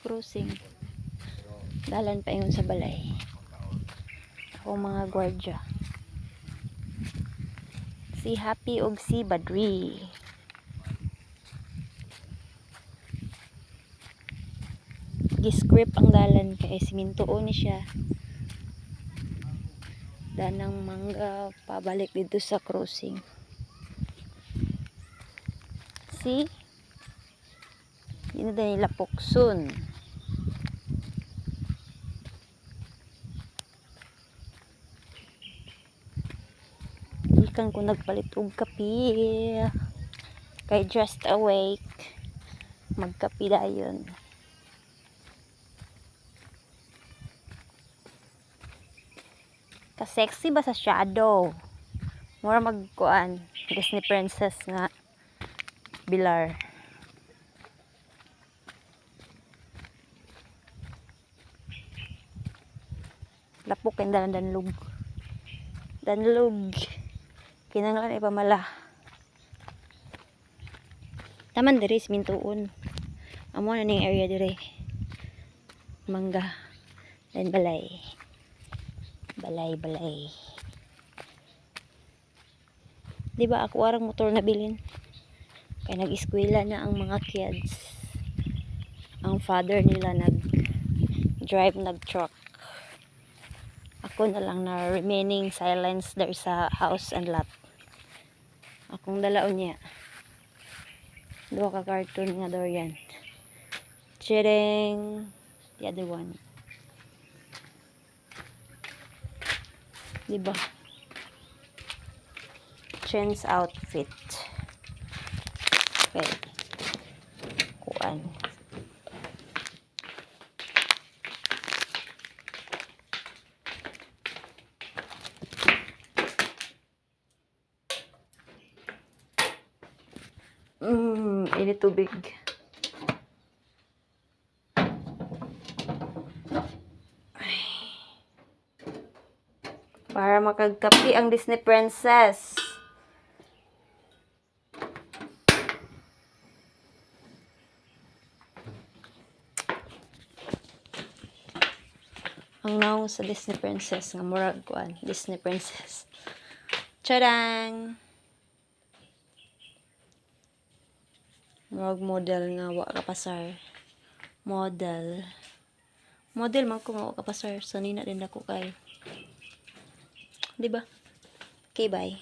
crossing. Dalan pa ingon sa balay. Ako mga gwardya. Si Happy og si Badri. Giscript ang dalan kay simintuon ni siya. Danang mangga pabalik dito sa crossing. See? Yun na nila puksun. Ikan ko nagpalit og kape. Kay just awake. Magkape dayon. Ka-sexy ba sa shadow? Mura magkuan. Disney princess nga bilar. Lapok yung danlug. Danlug. Kinanglan ipamala. Taman diri simintuon. Amo na ning area diri. Mangga. Dan balay. Balay. Diba ako arang motor na bilin? Kaya nag-eskwela na ang mga kids. Ang father nila nag-drive, nag-truck. Ako na lang na remaining silence there sa house and lot. Akong dalaon niya. Dua ka cartoon nga Dorian. Chireng. The other one. Diba? Chen's outfit. Okay. Kuan. Ini tubig. Para makagkapi ang Disney princess. Ang naong sa Disney princess nga murag kuan, Disney princess. Tadang. Murag model nga wa kapasar. Model man ko nga wa kapasar. Sanina din ako kay. Diba? Okay, bye.